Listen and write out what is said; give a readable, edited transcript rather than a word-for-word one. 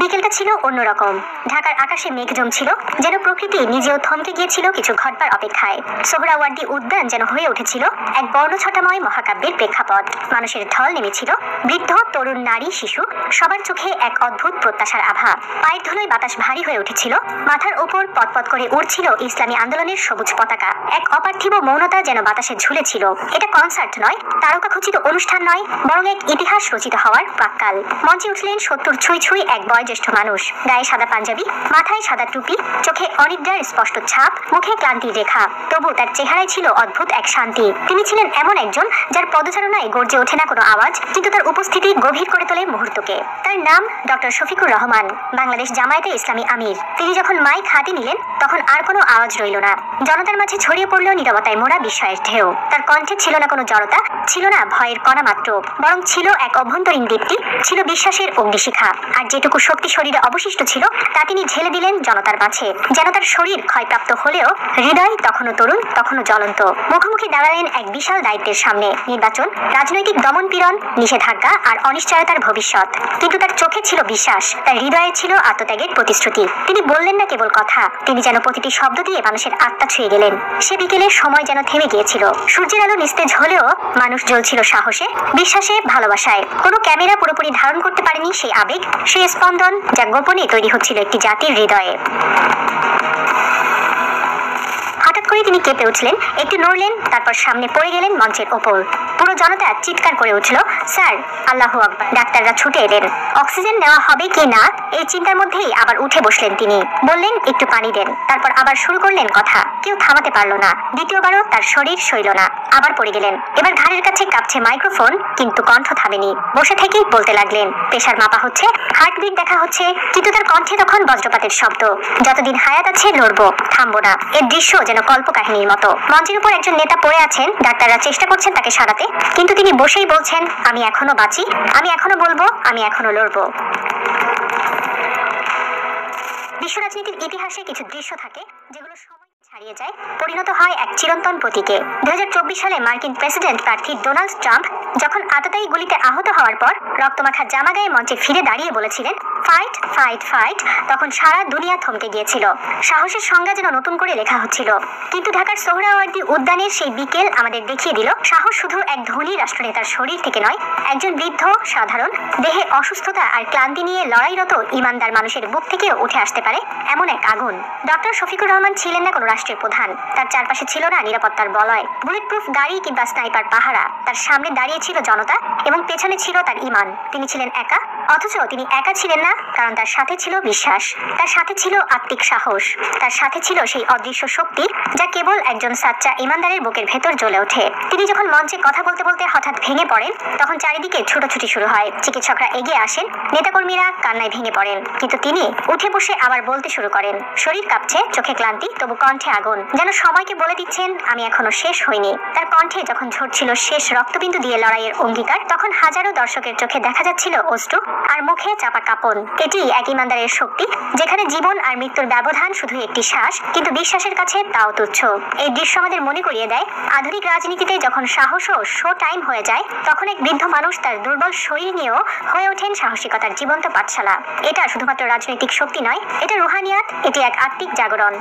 বিকেলটা ছিল অন্যরকম। ঢাকার আকাশে মেঘ জমছিল, যেন প্রকৃতি নিজেও থমকে গিয়েছিল কিছু ঘটবার অপেক্ষায়। সোহরাওয়ার্দী উদ্যান যেন হয়ে উঠেছিল এক বর্ণছটাময় মহাকাব্যের প্রেক্ষাপট। মানুষের ঢল নেমেছিল, বৃদ্ধ, তরুণ, নারী, শিশু, সবার চোখে এক অদ্ভুত প্রত্যাশার আভা। পায়ের ধুলোয় বাতাস ভারী হয়ে উঠেছিল, মাথার ওপর পতপত করে উড়ছিল ইসলামী আন্দোলনের সবুজ পতাকা। এক অপার্থিব মৌনতা যেন বাতাসে ঝুলেছিল। এটা কনসার্ট নয়, তারকাখচিত অনুষ্ঠান নয়, বরং এক ইতিহাস রচিত হওয়ার প্রাক্কাল। মঞ্চে উঠলেন ৭০ ছুঁই ছুঁই এক বয়োজ্যেষ্ঠ মানুষ। গায়ে সাদা পাঞ্জাবি, মাথায় সাদা টুপি, চোখে অনিদ্রার স্পষ্ট ছাপ, মুখে ক্লান্তির রেখা। তবু তার চেহারায় ছিল অদ্ভুত এক শান্তি। তিনি ছিলেন এমন একজন যার পদচারণায় গর্জে ওঠে না কোনো আওয়াজ, কিন্তু তার উপস্থিতি গভীর করে তোলে মুহূর্তকে। তার নাম ডক্টর শফিকুর রহমান, বাংলাদেশ জামায়াতে ইসলামী আমির। তিনি যখন মাইক হাতে নিলেন তখন আর কোনো আওয়াজ রইল না। জনতার মাঝে ছড়িয়ে পড়ল নীরবতায় মোড়া বিস্ময়ের ঢেউ। তার কণ্ঠে ছিল না কোনো জড়তা, ছিল না ভয়ের কণা মাত্র, বরং ছিল এক অভ্যন্তরীণ দীপ্তি, ছিল বিশ্বাসের অগ্নিশিখা। আর যেটুকু শক্তি শরীরে অবশিষ্ট ছিল তা তিনি ঢেলে দিলেন জনতার মাঝে। যেন তার শরীর ক্ষয়প্রাপ্ত হলেও হৃদয় তখনও তরুণ, তখনও জ্বলন্ত। মুখোমুখি দাঁড়ালেন এক বিশাল দায়িত্বের সামনে। নির্বাচন, রাজনৈতিক দমনপীড়ন, নিষেধাজ্ঞা আর অনিশ্চয়তার ভবিষ্যৎ। কিন্তু তার চোখে ছিল বিশ্বাস, তার হৃদয়ে ছিল আত্মত্যাগের প্রতিশ্রুতি। তিনি বললেন না কেবল কথা, তিনি যেন প্রতিটি শব্দ দিয়ে মানুষের আত্মা ছুঁয়ে গেলেন। সে বিকেলের সময় যেন থেমে গিয়েছিল। সূর্যের আলো নিস্তেজ হলেও মানুষ জ্বলছিল সাহসে, বিশ্বাসে, ভালোবাসায়। কোনো ক্যামেরা পুরোপুরি ধারণ করতে পারেনি সেই আবেগ, সেই স্পন্দন যা গোপনে তৈরি হচ্ছিল একটি জাতির হৃদয়ে। হঠাৎ করে তিনি কেঁপে উঠলেন, একটু নড়লেন, তারপর সামনে পড়ে গেলেন মঞ্চের ওপর। পুরো জনতা চিৎকার করে উঠল, স্যার, আল্লাহু আকবার। ডাক্তাররা ছুটে এলেন। অক্সিজেন নেওয়া হবে কি না এই চিন্তার মধ্যেই আবার উঠে বসলেন তিনি। বললেন, একটু পানি দেন। তারপর আবার শুরু করলেন কথা। কেউ থামাতে পারল না। দ্বিতীয়বারও তার শরীর সইল না, আবার পড়ে গেলেন। এবার ঘাড়ের কাছে কাঁপছে মাইক্রোফোন, কিন্তু কণ্ঠ থামেনি। বসে থেকেই বলতে লাগলেন। প্রেশার মাপা হচ্ছে, হার্টবিট দেখা হচ্ছে, কিন্তু তার কণ্ঠে তখন বজ্রপাতের শব্দ। যতদিন হায়াত আছে লড়বো, থামবো না। এর দৃশ্য যেন কল্পকাহিনীর মতো। মঞ্চের উপর একজন নেতা পড়ে আছেন, ডাক্তাররা চেষ্টা করছেন তাকে সারাতে, কিন্তু তিনি বসেই বলছেন, আমি এখনো বাঁচি, আমি এখনো বলবো, আমি এখনো লড়বো। বিশ্ব রাজনীতির ইতিহাসে কিছু দৃশ্য থাকে যেগুলো সময় ছাড়িয়ে যায়, পরিণত হয় এক চিরন্তন প্রতীকে। 2024 সালে মার্কিন প্রেসিডেন্ট প্রার্থী ডোনাল্ড ট্রাম্প যখন আততায়ী গুলিতে আহত হওয়ার পর রক্তমাখা জামা গায়ে মঞ্চে ফিরে দাঁড়িয়ে বলেছিলেন, ফাইট ফাইট ফাইট, তখন সারা দুনিয়া থমকে গিয়েছিল। সাহসের সংজ্ঞা যেন নতুন করে লেখা হচ্ছিল। কিন্তু ঢাকার সোহরাওয়ার্দী উদ্যানের সেই বিকেল আমাদের দেখিয়ে দিল, সাহস শুধু এক ধনী রাষ্ট্রনেতার শরীর থেকে নয়, একজন বৃদ্ধ, সাধারণ, দেহে অসুস্থতা আর ক্লান্তি নিয়ে লড়াইরত ইমানদার মানুষের বুক থেকেও উঠে আসতে পারে এমন এক আগুন। ডক্টর শফিকুর রহমান ছিলেন না কোনো রাষ্ট্রের প্রধান। তার চারপাশে ছিল না নিরাপত্তার বলয়, বুলেট প্রুফ গাড়ি কিংবা স্নাইপার পাহারা। তার সামনে দাঁড়িয়ে ছিল জনতা এবং পেছনে ছিল তার ঈমান। তিনি ছিলেন একা, অথচ তিনি একা ছিলেন না, কারণ তার সাথে ছিল বিশ্বাস, তার সাথে ছিল আত্মিক সাহস, তার সাথে ছিল সেই অদৃশ্য শক্তি যা কেবল একজন সাচ্চা ঈমানদারের বুকের ভেতর জ্বলে ওঠে। তিনি যখন মঞ্চে কথা বলতে বলতে হঠাৎ ভেঙে পড়েন, তখন চারিদিকে ছুটোছুটি শুরু হয়। চিকিৎসকরা এগিয়ে আসেন, নেতাকর্মীরা কান্নায় ভেঙে পড়েন, কিন্তু তিনি উঠে বসে আবার বলতে শুরু করেন। শরীর কাঁপছে, চোখে ক্লান্তি, তবু কণ্ঠে আগুন, যেন সময়কে বলে দিচ্ছেন, আমি এখনো শেষ হইনি। তার কণ্ঠে যখন ঝরছিল শেষ রক্তবিন্দু দিয়ে লড়াইয়ের অঙ্গীকার, তখন হাজারো দর্শকের চোখে দেখা যাচ্ছিল অশ্রু আর মুখে চাপা কাঁপন। এটি এক ঈমানদারের শক্তি, যেখানে জীবন আর মৃত্যুর ব্যবধান শুধু একটি শ্বাস, কিন্তু বিশ্বাসের কাছে তাও তুচ্ছ। এই দৃশ্য আমাদের মনে করিয়ে দেয়, আধুনিক রাজনীতিতে যখন সাহস ও শো টাইম হয়ে যায়, তখন এক বৃদ্ধ মানুষ তার দুর্বল শরীর নিয়েও হয়ে ওঠেন সাহসিকতার জীবন্ত পাঠশালা। এটা শুধুমাত্র রাজনৈতিক শক্তি নয়, এটা রুহানিয়াত, এটি এক আত্মিক জাগরণ।